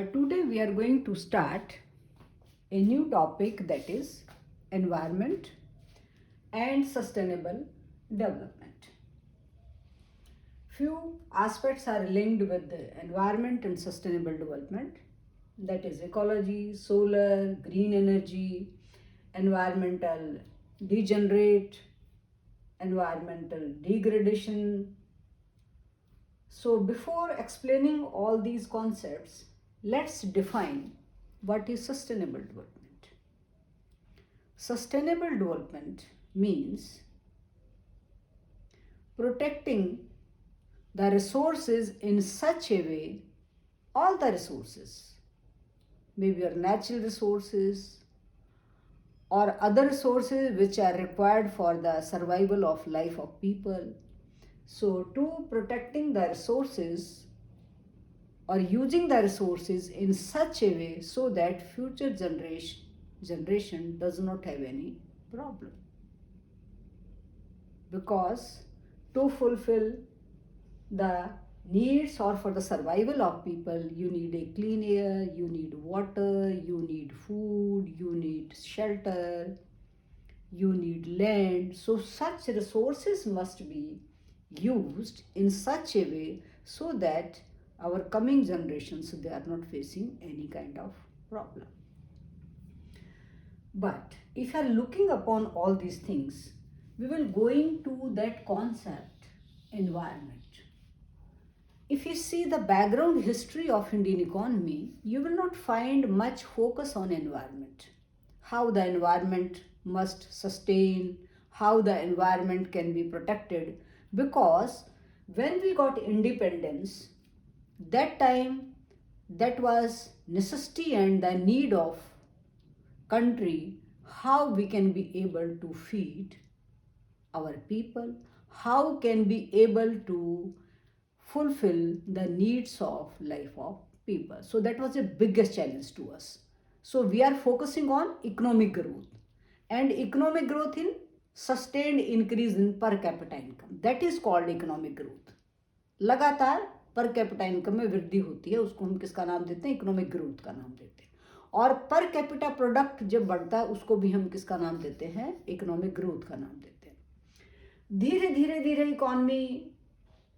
Today we are going to start a new topic, that is environment and sustainable development. Few aspects are linked with the environment and sustainable development, that is ecology, solar, green energy, environmental degenerate, environmental degradation. So before explaining all these concepts, let's define what is sustainable development. Sustainable development means protecting the resources in such a way, all the resources, maybe your natural resources or other resources which are required for the survival of life of people. So to protecting the resources or using the resources in such a way so that future generation does not have any problem, because to fulfill the needs or for the survival of people, you need a clean air, you need water, you need food, you need shelter, you need land. So such resources must be used in such a way so that our coming generations, they are not facing any kind of problem. But if you are looking upon all these things, we will going to that concept environment. If you see the background history of Indian economy, you will not find much focus on environment. How the environment must sustain, how the environment can be protected, because when we got independence, that time that was necessity and the need of country, how we can be able to feed our people, how can be able to fulfill the needs of life of people. So that was the biggest challenge to us. So we are focusing on economic growth and economic growth in sustained increase in per capita income, that is called economic growth. लगातार per capita income में वृद्धि होती है, उसको हम किसका नाम देते हैं? इकोनॉमिक ग्रोथ का नाम देते हैं. और पर कैपिटा प्रोडक्ट जब बढ़ता है उसको भी हम किसका नाम देते हैं? इकोनॉमिक ग्रोथ का नाम देते हैं. धीरे धीरे धीरे economy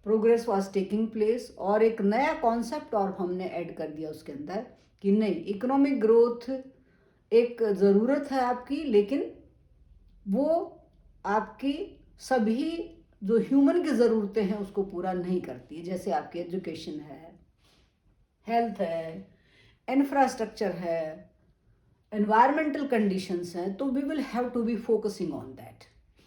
progress was taking place और एक नया कॉन्सेप्ट और हमने ऐड कर दिया उसके अंदर कि नहीं, इकोनॉमिक ग्रोथ एक ज़रूरत है आपकी, लेकिन वो आपकी सभी जो ह्यूमन की ज़रूरतें हैं उसको पूरा नहीं करती है. जैसे आपकी एजुकेशन है, हेल्थ है, इंफ्रास्ट्रक्चर है, एनवायरमेंटल कंडीशंस हैं, तो we will have to be focusing on that.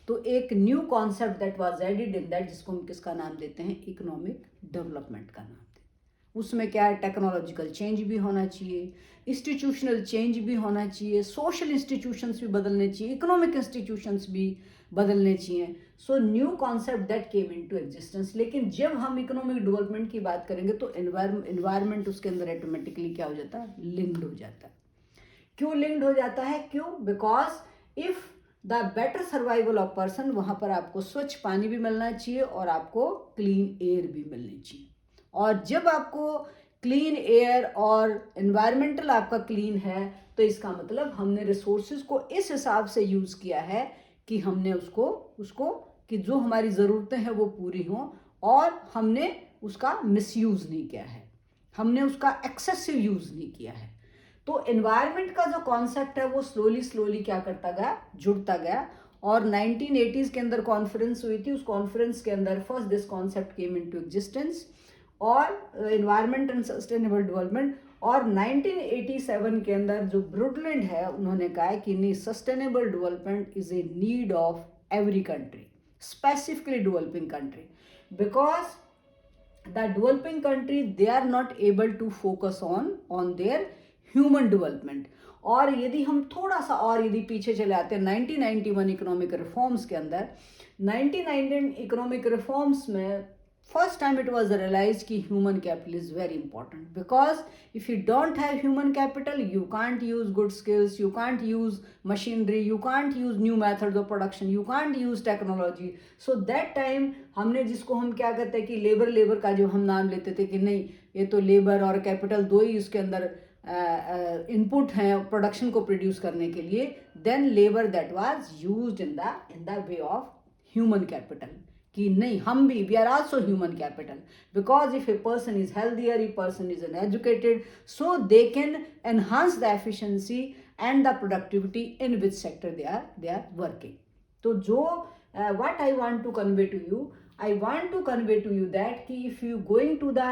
तो एक new concept that was added in that, जिसको हम किसका नाम देते हैं? इकोनॉमिक डेवलपमेंट का नाम देते हैं. उसमें क्या है? टेक्नोलॉजिकल चेंज भी होना चाहिए, इंस्टीट्यूशनल चेंज भी होना चाहिए, सोशल इंस्टीट्यूशंस भी बदलने चाहिए, इकोनॉमिक इंस्टीट्यूशंस भी बदलने चाहिए. So new concept that came into existence. लेकिन जब हम इकोनॉमिक डेवलपमेंट की बात करेंगे तो एनवायरनमेंट उसके अंदर ऑटोमेटिकली क्या हो जाता है? लिंक्ड हो जाता है. क्यों लिंक्ड हो जाता है? क्यों? Because if the better survival of person, वहाँ पर आपको स्वच्छ पानी भी मिलना चाहिए और आपको क्लीन एयर भी मिलनी चाहिए. और जब आपको क्लीन एयर और एनवायरमेंटल आपका क्लीन है तो इसका मतलब हमने रिसोर्सेज को इस हिसाब से यूज़ किया है कि हमने उसको कि जो हमारी ज़रूरतें हैं वो पूरी हों, और हमने उसका मिसयूज़ नहीं किया है, हमने उसका एक्सेसिव यूज़ नहीं किया है. तो एनवायरनमेंट का जो कॉन्सेप्ट है वो स्लोली क्या करता गया? जुड़ता गया. और 1980s के अंदर कॉन्फ्रेंस हुई थी. उस कॉन्फ्रेंस के अंदर first this concept came into existence और एनवायरनमेंट एंड सस्टेनेबल डेवलपमेंट. और 1987 के अंदर जो ब्रुडलैंड है, उन्होंने कहा है कि नहीं, sustainable development is a need of every country, specifically developing country, because the developing country, they are not able to focus on their human development. और यदि हम थोड़ा सा और यदि पीछे चले आते हैं 1991 इकोनॉमिक रिफॉर्म्स के अंदर, 1991 इकोनॉमिक रिफॉर्म्स में first time it was realise कि human capital is very important, because if you don't have human capital you can't use good skills, you can't use machinery, you can't use new methods of production, you can't use technology. So that time हमने, जिसको हम क्या कहते हैं कि labour का जो हम नाम लेते थे कि नहीं, ये तो लेबर और कैपिटल दो ही इसके अंदर इनपुट हैं प्रोडक्शन को प्रोड्यूस करने के लिए, then labour that was used in the way of human capital, कि नहीं हम भी we are also human capital, because if a person is healthier, a person is an educated, so they can enhance the efficiency and the productivity in which sector they are working. तो जो what I want to convey to you, I want to convey to you that ki if you going to the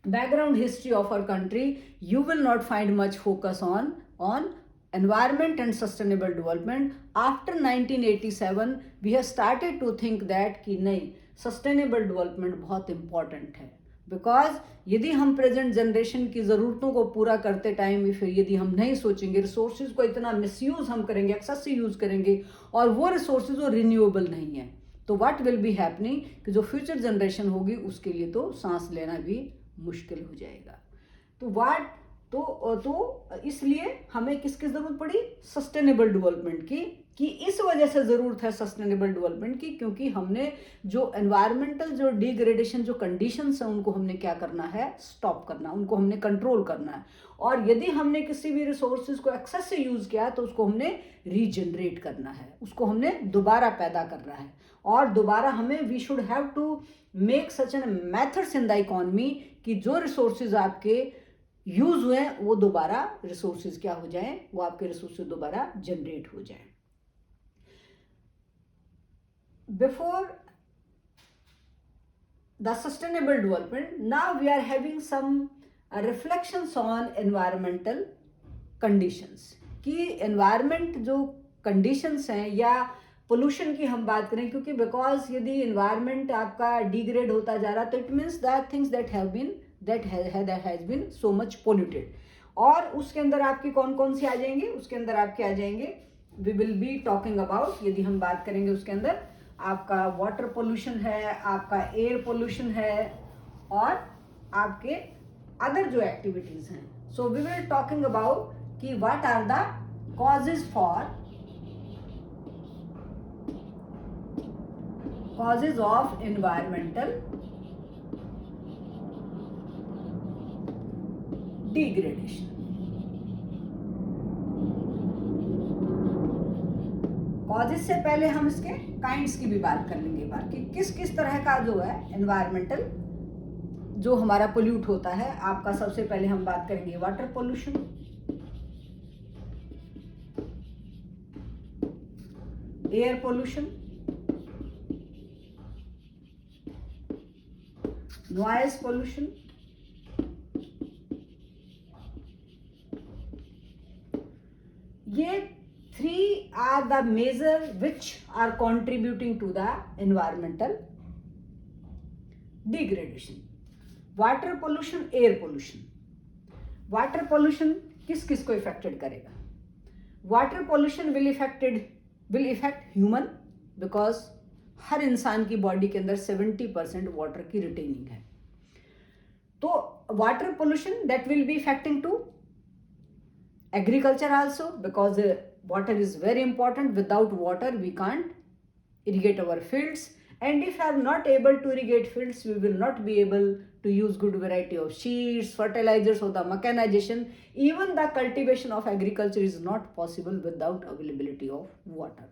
background history of our country, you will not find much focus on environment and sustainable development. After 1987 we have started to think that कि नहीं sustainable development बहुत important है, because यदि हम present generation की ज़रूरतों को पूरा करते टाइम फिर यदि हम नहीं सोचेंगे, रिसोर्सेज को इतना मिसयूज़ हम करेंगे, एक्सेसिव यूज़ करेंगे और वो रिसोर्सेज वो रिन्यूएबल नहीं है, तो व्हाट विल बी हैपनिंग कि जो फ्यूचर जनरेशन होगी उसके लिए तो सांस लेना भी मुश्किल हो जाएगा. तो व्हाट तो इसलिए हमें किसकी ज़रूरत पड़ी? सस्टेनेबल डेवलपमेंट की. कि इस वजह से ज़रूरत है सस्टेनेबल डेवलपमेंट की क्योंकि हमने जो एनवायरमेंटल जो डिग्रेडेशन जो कंडीशंस हैं उनको हमने क्या करना है? स्टॉप करना, उनको हमने कंट्रोल करना है. और यदि हमने किसी भी रिसोर्सेज को एक्सेस से यूज़ किया तो उसको हमने रीजनरेट करना है, उसको हमने दोबारा पैदा करना है. और दोबारा हमें we should have to make such an methods in the economy कि जो रिसोर्सेज आपके यूज़ हुए हैं वो दोबारा रिसोर्सेज क्या हो जाएं, वो आपके रिसोर्सेज दोबारा जनरेट हो जाएं. Before the sustainable development, now we are having some reflections on environmental conditions. कि environment जो conditions हैं या pollution की हम बात करें, क्योंकि because यदि environment आपका degrade होता जा रहा तो it means that things that have been that has been so much polluted. और उसके अंदर आपकी कौन कौन सी आ जाएंगे? उसके अंदर आपके आ जाएंगे we will be talking about, यदि हम बात करेंगे उसके अंदर आपका वाटर पोल्यूशन है, आपका एयर पोल्यूशन है और आपके अदर जो एक्टिविटीज हैं. So we will talking about कि what are the causes of environmental degradation. Causes से पहले हम इसके काइंड्स की भी बात कर लेंगे बार कि किस किस तरह का जो है एनवायरमेंटल जो हमारा पोल्यूट होता है. आपका सबसे पहले हम बात करेंगे water pollution, air pollution, noise pollution, ये three are the major which are contributing to the environmental degradation. Water pollution, air pollution. Water pollution किस किस को affected करेगा? Water pollution will affect human because हर इंसान की बॉडी के अंदर 70% water की रिटेनिंग है. तो water pollution that will be affecting to agriculture also because water is very important. Without water we can't irrigate our fields, and if we are not able to irrigate fields we will not be able to use good variety of seeds, fertilizers or the mechanization. Even the cultivation of agriculture is not possible without availability of water.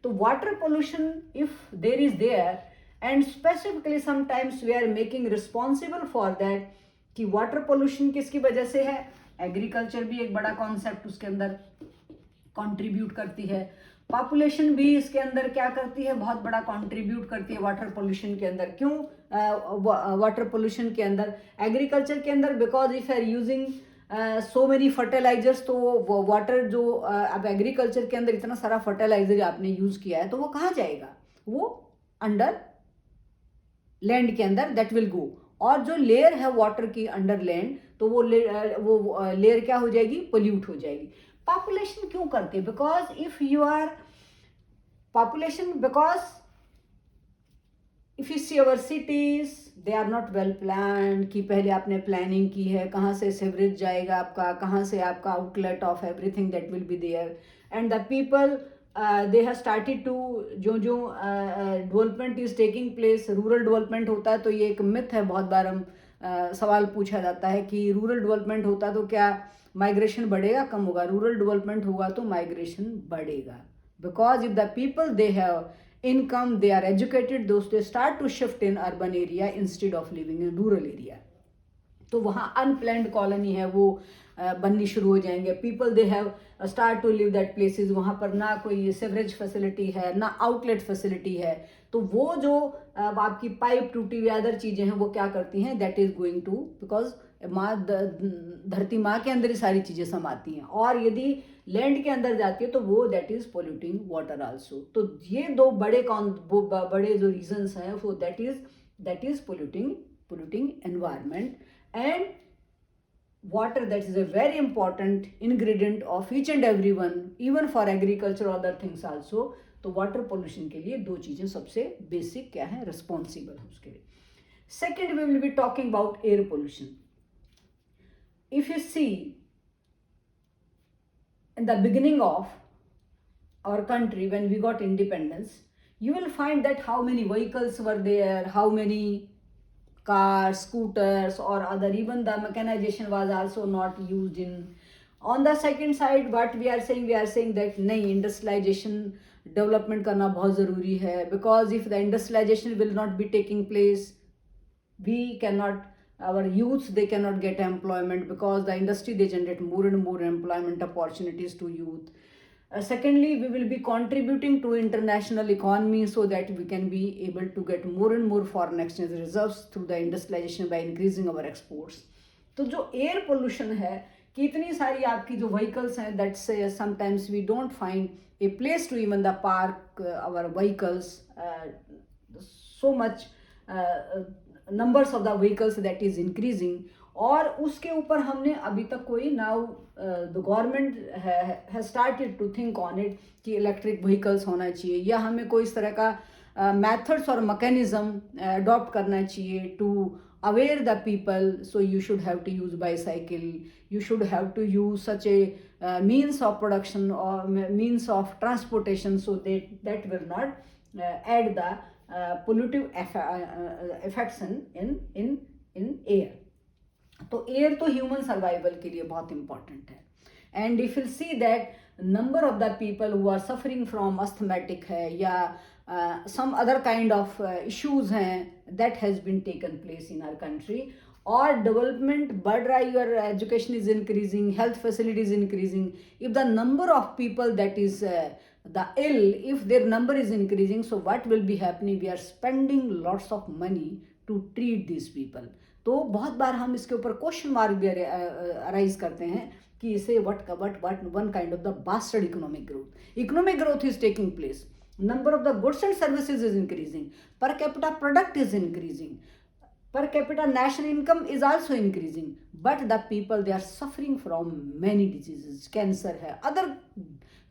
So water pollution if there is there, and specifically sometimes we are making responsible for that कि water pollution किसकी वजह से है? Agriculture भी एक बड़ा concept उसके अंदर कंट्रीब्यूट करती है. पॉपुलेशन भी इसके अंदर क्या करती है? बहुत बड़ा कंट्रीब्यूट करती है वाटर पोल्यूशन के अंदर. क्यों वाटर पोल्यूशन के अंदर? एग्रीकल्चर के अंदर because if are using so many fertilizers, तो वाटर जो अब एग्रीकल्चर के अंदर इतना सारा फर्टिलाइजर आपने यूज किया है तो वो कहाँ जाएगा? वो अंडर लैंड के अंदर दैट विल गो. और जो लेयर है वाटर की अंडर लैंड तो वो लेयर क्या हो जाएगी? पोल्यूट हो जाएगी. पॉपुलेशन क्यों करती है? Because if you are population, because if you see our cities they are not well planned कि पहले आपने प्लानिंग की है कहाँ से सेवरेज जाएगा आपका, कहाँ से आपका outlet of everything that will be there, and the people they have started to जो development is taking place, rural development होता है तो ये एक मिथ है बहुत बार हम सवाल पूछा जाता है कि रूरल डेवलपमेंट होता तो क्या माइग्रेशन बढ़ेगा कम होगा? रूरल डेवलपमेंट होगा तो माइग्रेशन बढ़ेगा, because if the people they have income, they are educated, those they start to shift in urban area instead of living in rural area. तो वहाँ अनप्लैंड कॉलोनी है वो बननी शुरू हो जाएंगे. People they have start to live that places, वहाँ पर ना कोई सेवरेज फैसिलिटी है ना आउटलेट फैसिलिटी है. तो वो जो आपकी पाइप टूटी हुई अदर चीज़ें हैं वो क्या करती हैं, that is going to, because माँ धरती माँ के अंदर ही सारी चीज़ें समाती हैं, और यदि लैंड के अंदर जाती है तो वो that is polluting water also. तो ये दो बड़े जो रीजंस हैं वो that is polluting environment. And water, that is a very important ingredient of each and every one, even for agriculture or other things also. तो वाटर पोल्यूशन के लिए दो चीज़ें सबसे बेसिक क्या है, रिस्पॉन्सिबल है उसके लिए. Second, we will be talking about air pollution. If you see in the beginning of our country, when we got independence, you will find that how many vehicles were there, how many cars, scooters or other, even the mechanization was also not used in. On the second side, what we are saying that nahi, industrialization development karna bahut zaruri hai, because if the industrialization will not be taking place, we cannot, our youths, they cannot get employment, because the industry, they generate more and more employment opportunities to youth. Secondly, we will be contributing to international economy so that we can be able to get more and more foreign exchange reserves through the industrialization by increasing our exports. तो जो air pollution है, कितनी सारी आपकी जो vehicles हैं, that say sometimes we don't find a place to even the park our vehicles, so much numbers of the vehicles that is increasing. और उसके ऊपर हमने अभी तक कोई now the government has started to think on it कि electric vehicles होना चाहिए, या हमें कोई इस तरह का मेथड्स और मैकेनिज्म अडॉप्ट करना चाहिए to aware the people. So you should have to use bicycle, you should have to use such a means of production और means of transportation, so that will not add the pollutive effects in air. तो air तो human survival के लिए बहुत important है. And if you see that number of the people who are suffering from asthmatic है या some other kind of issues हैं, that has been taken place in our country. और development बढ़ रहा है, your education is increasing, health facility is increasing. If the number of people that is the ill, if their number is increasing, so what will be happening, we are spending lots of money to treat these people. तो बहुत बार हम इसके ऊपर question mark भी arise करते हैं कि इसे what one kind of the bastard economic growth is taking place, number of the goods and services is increasing, per capita product is increasing, per capita national income is also increasing, but the people, they are suffering from many diseases. Cancer है, other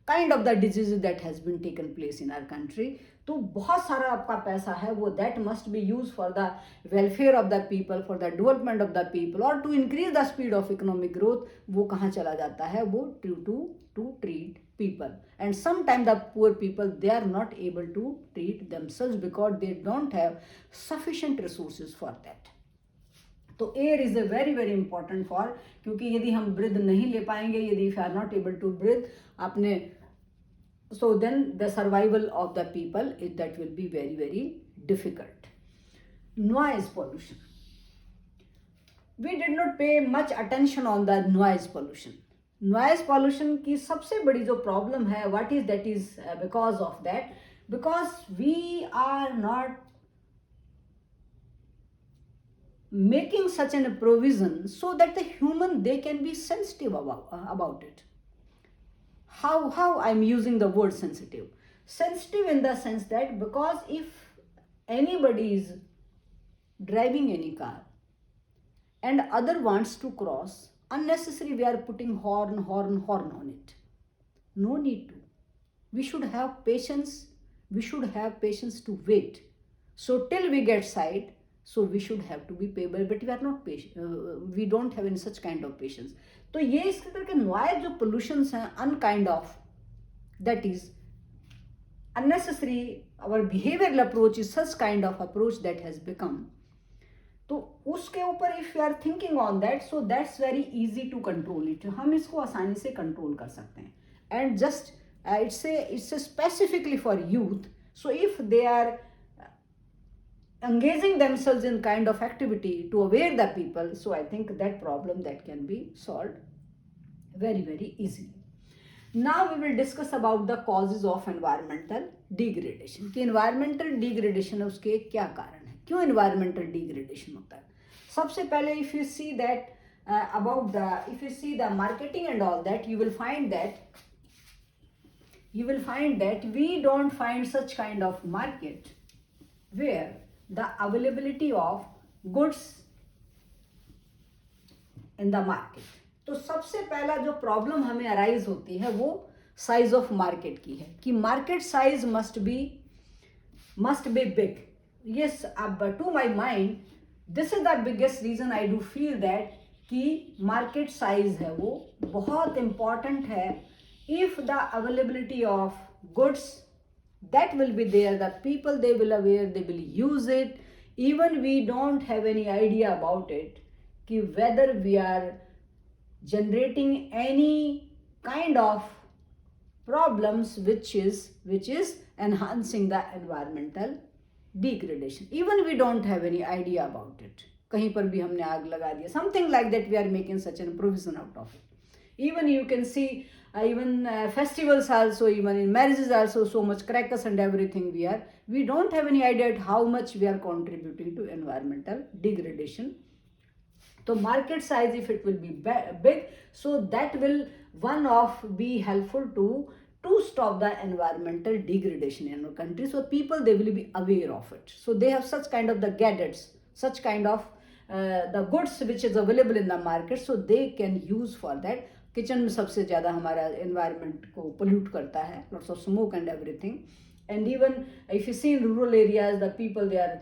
kind of the diseases that has been taken place in our country. तो बहुत सारा आपका पैसा है वो that must be used for the welfare of the people, for the development of the people, or to increase the speed of economic growth. वो कहाँ चला जाता है, वो to treat people. And sometimes the poor people, they are not able to treat themselves because they don't have sufficient resources for that. तो air is a very very important for, क्योंकि यदि हम ब्रीथ नहीं ले पाएंगे, यदि if are not able to breathe आपने, so then the survival of the people is that will be very very difficult. Noise pollution, we did not pay much attention on the noise pollution. Noise pollution की सबसे बड़ी जो problem है, what is that is because of that, because we are not making such an provision so that the human, they can be sensitive about it. How I'm using the word sensitive in the sense that, because if anybody is driving any car and other wants to cross, unnecessary we are putting horn on it. No need to. We should have patience to wait. So till we get sight, so we should have to be payable, but we are not patient, we don't have any such kind of patience. तो ये इस तरह के noise जो pollutions हैं, unkind of, that is unnecessary, our behavioral approach is such kind of approach that has become. तो उसके ऊपर if you are thinking on that, so that's very easy to control it, हम इसको आसानी से control कर सकते हैं. And just it's a specifically for youth. So if they are engaging themselves in kind of activity to aware the people, so I think that problem that can be solved very very easily. Now we will discuss about the causes of environmental degradation, कि environmental degradation उसके क्या कारण है, क्यों environmental degradation होता है. सबसे पहले if you see that if you see the marketing and all that, you will find that we don't find such kind of market where the availability of goods in the market. तो सबसे पहला जो problem हमें arise होती है वो size of market की है, कि market size must be big. Yes, अब to my mind this is the biggest reason I do feel that कि मार्केट साइज है वो बहुत इंपॉर्टेंट है. If the availability of goods that will be there, the people they will aware, they will use it, even we don't have any idea about it, कि whether we are generating any kind of problems which is enhancing the environmental degradation. Even we don't have any idea about it. कहीं पर भी हमने आग लगा दिया, something like that, we are making such a provision out of it. Even you can see even festivals also, even in marriages also, so much crackers and everything we don't have any idea how much we are contributing to environmental degradation. So market size, if it will be big, so that will be helpful to stop the environmental degradation in our country. So people, they will be aware of it, so they have such kind of the gadgets, such kind of the goods which is available in the market, so they can use for that. Kitchen में सबसे ज़्यादा हमारा environment को pollute करता है, lots of smoke and everything. And even if you see in rural areas, the people they are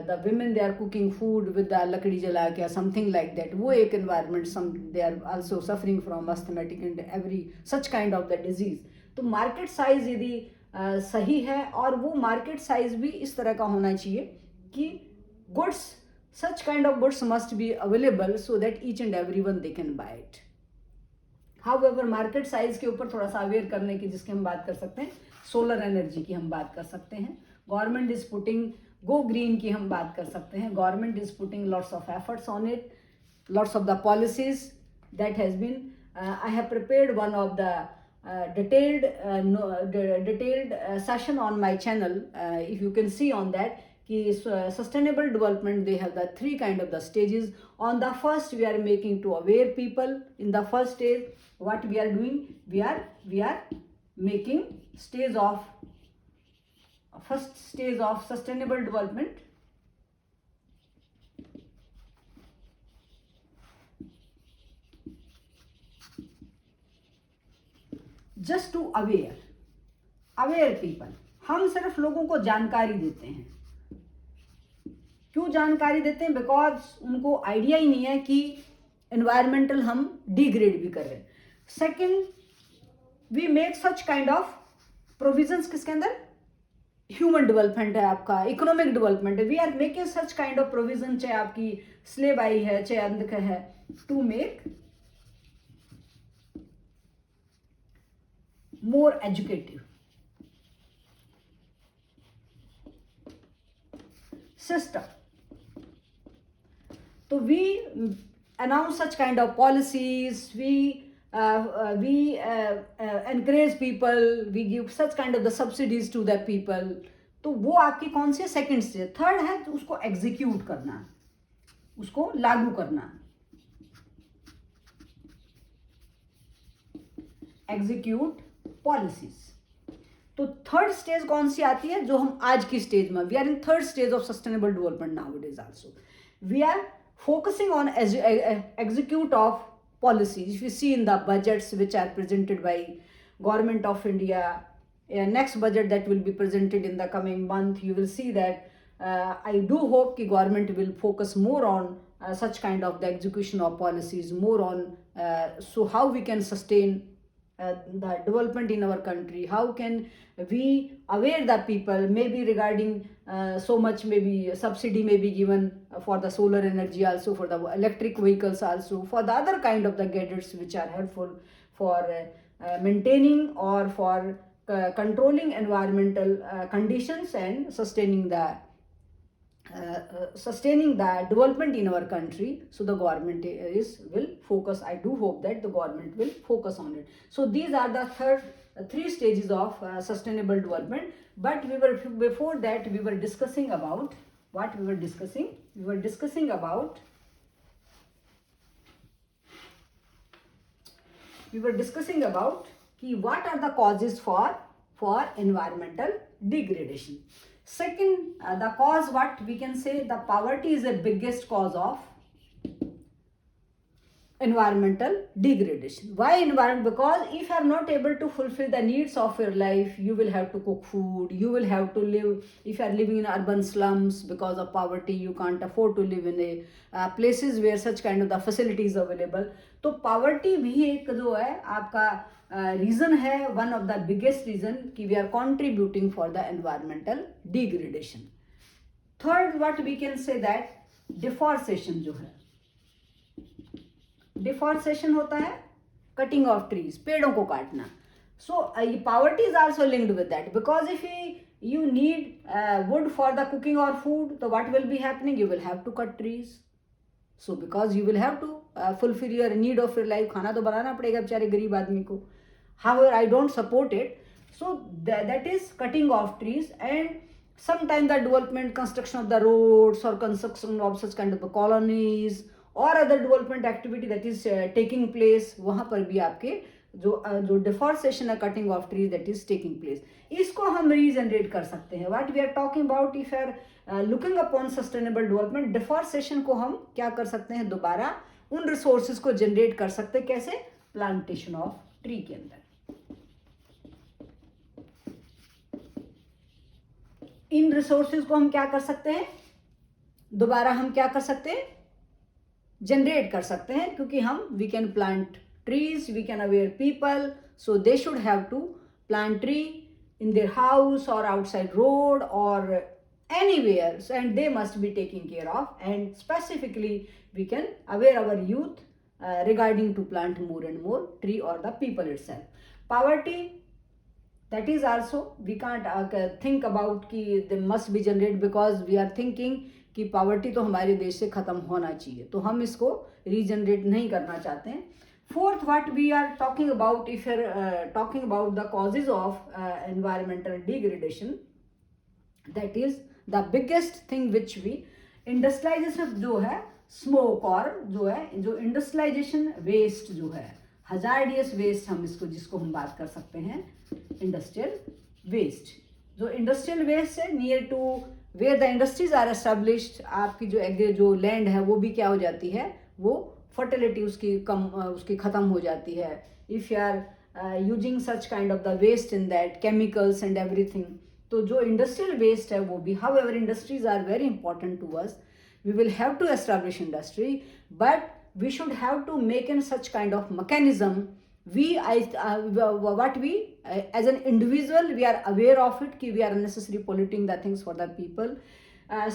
the women they are cooking food with the लकड़ी जला के, समथिंग लाइक दैट. वो एक environment, some they are also suffering from asthmatic and every such kind of the disease. तो market size यदि सही है, और वो मार्केट साइज भी इस तरह का होना चाहिए कि goods, such kind of goods must be available so that each and every one they can buy it. However market size के ऊपर थोड़ा सा अवेयर करने की जिसकी हम बात कर सकते हैं, सोलर एनर्जी की हम बात कर सकते हैं. Government is putting go green की हम बात कर सकते हैं. Government is putting lots of efforts on it, lots of the policies that has been. I have prepared one of the detailed session on my channel. If you can see on that, sustainable development, they have the three kind of the stages. On the first, we are making to aware people. In the first stage, what we are doing, we are making first stage of sustainable development. Just to aware people. हम सिर्फ लोगों को जानकारी देते हैं. क्यों जानकारी देते हैं? बिकॉज उनको आइडिया ही नहीं है कि एनवायरमेंटल हम डिग्रेड भी कर रहे हैं. Second, we make such kind of provisions. किसके अंदर? ह्यूमन डेवलपमेंट है, आपका इकोनॉमिक डेवलपमेंट है. We are making such kind of provision, चाहे आपकी स्लेव आई है, चाहे अंध है, to make more educative system. So we announce such kind of policies, we encourage people, we give such kind of the subsidies to the people. तो वो आपकी कौन सी सेकंड स्टेज. थर्ड है तो उसको एग्जीक्यूट करना, उसको लागू करना. Execute policies. तो थर्ड स्टेज कौन सी आती है? जो हम आज की स्टेज में, we are in third stage of sustainable development nowadays also. We are focusing on execute of policies. If you see in the budgets which are presented by Government of India, next budget that will be presented in the coming month, you will see that I do hope कि government will focus more on such kind of the execution of policies, more on so how we can sustain the development in our country, how can we aware the people, maybe regarding so much, maybe subsidy may be given for the solar energy, also for the electric vehicles, also for the other kind of the gadgets which are helpful for maintaining or for controlling environmental conditions and sustaining the development in our country. So the government will focus. I do hope that the government will focus on it. So these are the three stages of sustainable development. But before that we were discussing about what we were discussing. We were discussing about what are the causes for environmental degradation. Second, the cause, what we can say, the poverty is the biggest cause of environmental degradation. Why environment? Because if you are not able to fulfill the needs of your life, you will have to cook food, you will have to live, if you are living in urban slums, because of poverty you can't afford to live in a places where such kind of the facilities available. तो poverty भी एक जो है आपका reason है, one of the biggest reason कि we are contributing for the environmental degradation. Third, what we can say that deforestation जो है, डिफॉरेस्टेशन होता है कटिंग ऑफ ट्रीज, पेड़ों को काटना. So poverty is also linked with that, because if you need wood for the cooking or food, so what will be happening? You will have to cut trees. So because you will have to fulfill your need of your life, खाना तो बनाना पड़ेगा बेचारे गरीब आदमी को. However, I don't support it. So that is cutting of trees. And sometimes the development, construction of the roads or construction of such kind of the colonies और other development activity that is taking place, वहाँ पर भी आपके जो deforestation है, cutting of trees, that is taking place. इसको हम regenerate कर सकते हैं. What we are talking about, if are looking upon sustainable development, deforestation को हम क्या कर सकते हैं, दोबारा उन रिसोर्सेज को जनरेट कर सकते हैं. कैसे? प्लांटेशन ऑफ ट्री के अंदर. इन रिसोर्सेज को हम क्या कर सकते हैं, दोबारा हम क्या कर सकते हैं, जनरेट कर सकते हैं. क्योंकि हम we can plant trees, we can aware people, so they should have to plant tree in their house or outside road or anywhere, so, and they must be taken care of. And specifically we can aware our youth regarding to plant more and more tree or the people itself. Poverty, that is also we can't think about कि they must be generated, because we are thinking कि poverty तो हमारे देश से ख़त्म होना चाहिए, तो हम इसको रीजनरेट नहीं करना चाहते हैं. Fourth, what we are talking about, if you're talking about the causes of environmental degradation, that is the biggest thing which we industrialization जो है, smoke और जो है जो industrialization waste जो है, hazardous waste हम इसको जिसको हम बात कर सकते हैं, industrial waste. जो industrial waste है near to where the industries are established, आपकी जो लैंड है वो भी क्या हो जाती है, वो फर्टिलिटी उसकी ख़त्म हो जाती है. If you are using such kind of the waste in that, chemicals and everything, तो जो इंडस्ट्रियल वेस्ट है वो भी. However industries are very important to us, we will have to establish industry, but we should have to make in such kind of mechanism. What we as an individual, we are aware of it कि we are unnecessarily polluting the things for the people.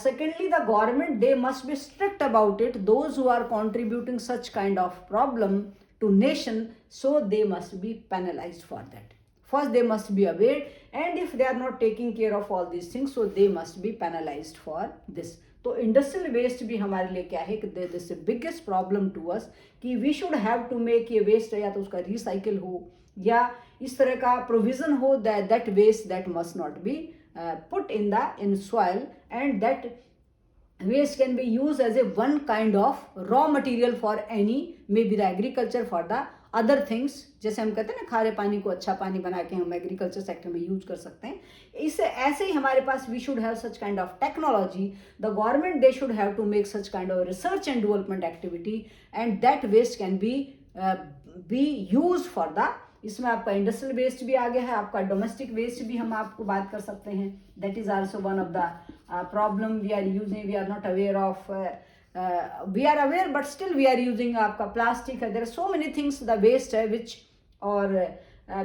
Secondly, the government, they must be strict about it. Those who are contributing such kind of problem to nation, so they must be penalized for that. First, they must be aware, and if they are not taking care of all these things, so they must be penalized for this. तो industrial waste भी हमारे लिए क्या है कि this biggest problem to us कि we should have to make ये waste, या तो उसका रिसाइकिल हो या इस तरह का प्रोविजन हो that waste that must not be put in soil, and that waste can be used as a one kind of raw material for any, maybe the agriculture, for the other things. जैसे हम कहते हैं ना, खारे पानी को अच्छा पानी बना के हम एग्रीकल्चर सेक्टर में यूज कर सकते हैं. इससे ऐसे ही हमारे पास we should have such kind of technology. The government, they should have to make such kind of research and development activity, and that waste can be use for the, इसमें आपका इंडस्ट्रियल वेस्ट भी आ गया है, आपका domestic waste भी हम आपको बात कर सकते हैं. That is also one of the problem we are using, we are not aware of, we are aware but still we are using. आपका प्लास्टिक है, there are so many things the waste है which, और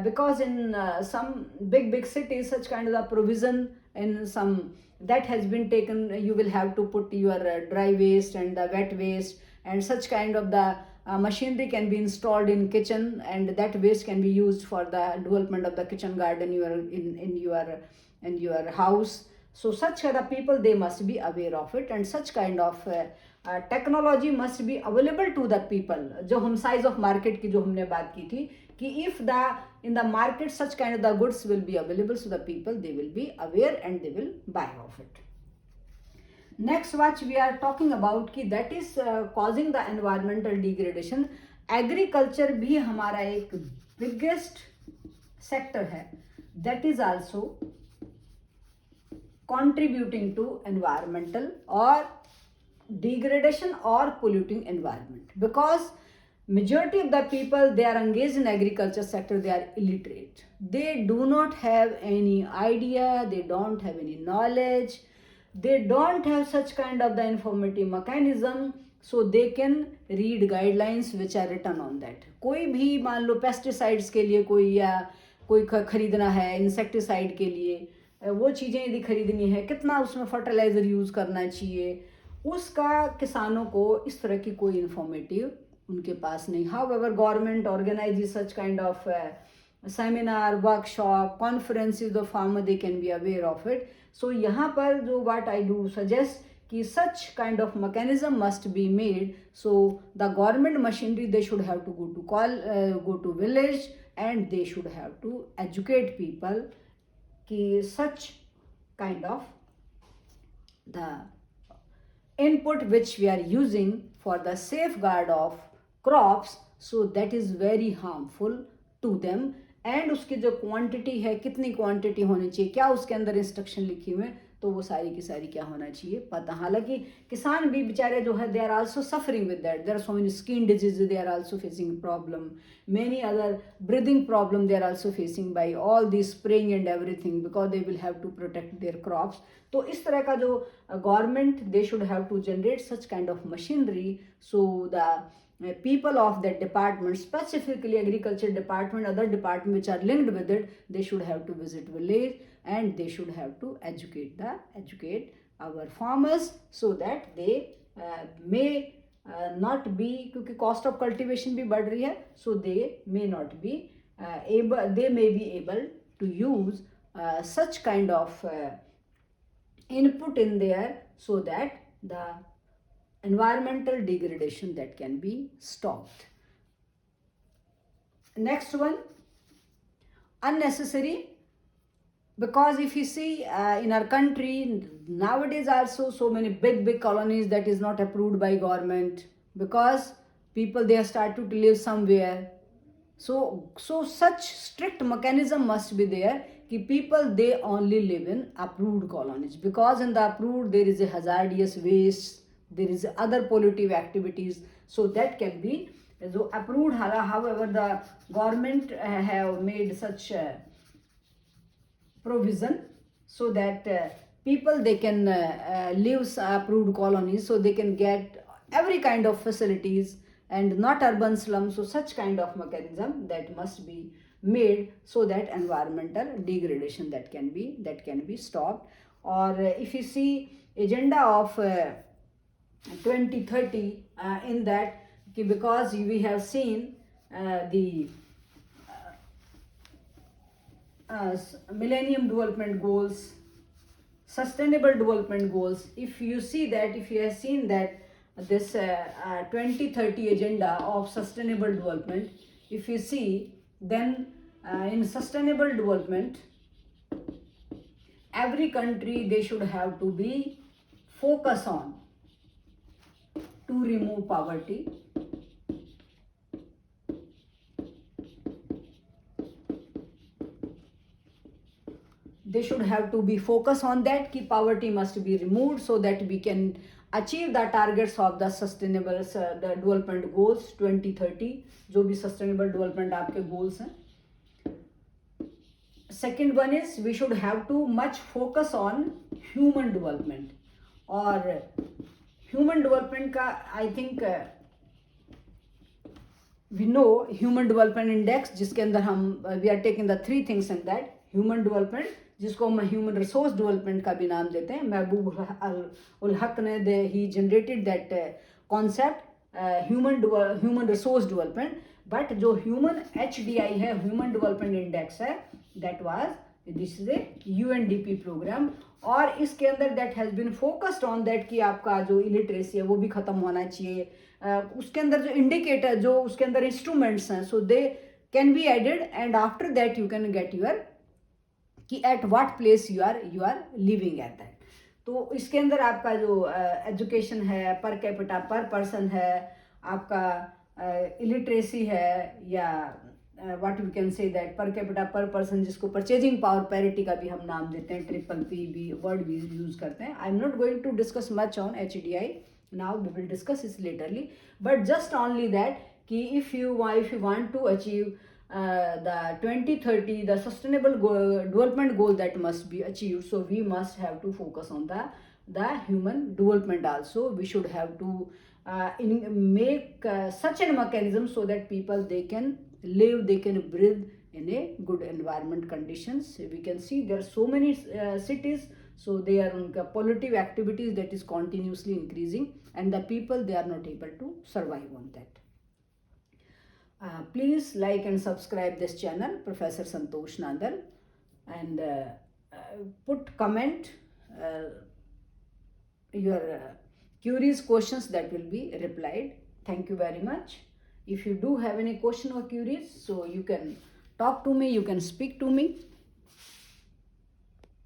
because in some big cities such kind of the provision in some that has been taken. You will have to put your dry waste and the wet waste, and such kind of the machinery can be installed in kitchen, and that waste can be used for the development of the kitchen garden in your house. So such kind of people, they must be aware of it, and such kind of technology must be available to the people. जो हम size of market की जो हमने बात की थी कि if the in the market such kind of the goods will be available, so the people, they will be aware and they will buy of it. Next what we are talking about कि that is causing the environmental degradation. Agriculture भी हमारा एक biggest sector है, that is also contributing to environmental or degradation or polluting environment, because majority of the people, they are engaged in agriculture sector, they are illiterate, they do not have any idea, they don't have any knowledge, they don't have such kind of the informative mechanism, so they can read guidelines which are written on that. कोई भी मान लो pesticides के लिए कोई या कोई खरीदना है, इंसेक्टिसाइड के लिए वो चीज़ें यदि खरीदनी है, कितना उसमें फर्टिलाइज़र यूज़ करना चाहिए, उसका किसानों को इस तरह की कोई इंफॉर्मेटिव उनके पास नहीं. However, government organizes such kind of seminar, workshop, conferences of farmer, they can be aware of it. So यहाँ पर जो what I do suggest कि such kind of mechanism must be made. So the government machinery, they should have to go to village, and they should have to educate people कि such kind of the input which we are using for the safeguard of crops, so that is very harmful to them. And उसकी जो quantity है, कितनी quantity होनी चाहिए, क्या उसके अंदर इंस्ट्रक्शन लिखी हुई है, तो वो सारी की सारी क्या होना चाहिए पता. हालांकि किसान भी बेचारे जो है, they are also suffering with that, there are so many skin disease, they are also facing problem, many other breathing problem they are also facing by all this spraying and everything, because they will have to protect their crops. तो इस तरह का जो government, they should have to generate such kind of machinery, so the people of that department, specifically agriculture department, other department which are linked with it, they should have to visit village, and they should have to educate our farmers, so that they may not be, क्योंकि cost of cultivation भी बढ़ रही है, so they may not be they may be able to use such kind of input in there, so that the environmental degradation that can be stopped. Next one, unnecessary, because if you see in our country nowadays also so many big colonies that is not approved by government, because people, they have started to live somewhere. So such strict mechanism must be there कि people, they only live in approved colonies, because in the approved there is a hazardous waste, there is other pollutive activities, so that can be so approved. However, the government have made such provision, so that people, they can live approved colonies, so they can get every kind of facilities, and not urban slums. So such kind of mechanism that must be made, so that environmental degradation that can be stopped. Or if you see agenda of 2030, in that, because we have seen the Millennium Development Goals, Sustainable Development Goals. If you see that, if you have seen that this 2030 agenda of sustainable development, if you see, then in sustainable development, every country, they should have to be focus on to remove poverty, they should have to be focused on that कि poverty must be removed, so that we can achieve the targets of the sustainable the development goals 2030, जो भी sustainable development आपके goals हैं. Second one is we should have to much focus on human development. और human development का I think we know human development index, जिसके अंदर हम we are taking the three things in that. Human development, जिसको हम human resource development का भी नाम देते हैं. महबूब उल हक ने ही generated that concept human resource development. But जो ह्यूमन HDI है, ह्यूमन डेवलपमेंट इंडेक्स है, that was this is a UNDP program. और इसके अंदर that has been focused on that कि आपका जो इलिटरेसी है वो भी ख़त्म होना चाहिए. उसके अंदर जो इंडिकेटर, जो उसके अंदर इंस्ट्रूमेंट्स हैं, so they can be added and after that you can get your कि at what place you are living at that. तो इसके अंदर आपका जो एजुकेशन है, पर कैपिटा पर पर्सन है, आपका इलिटरेसी है, या what we can say that per capita per person, जिसको परचेजिंग पावर पैरिटी का भी हम नाम देते हैं, PPP भी वर्ड भी यूज़ करते हैं. I am not going to discuss much on HDI now, we will discuss this laterly, but just only that कि if you want to achieve the 2030 the sustainable development goal that must be achieved, so we must have to focus on the human development also. We should have to make such a mechanism so that people, they can live, they can breathe in a good environment conditions. We can see there are so many cities, so they are on pollutive activities that is continuously increasing, and the people, they are not able to survive on that. Please like and subscribe this channel, Professor Santosh Nandal, and put comment your queries, questions that will be replied. Thank you very much. If you do have any question or queries, so you can talk to me, you can speak to me.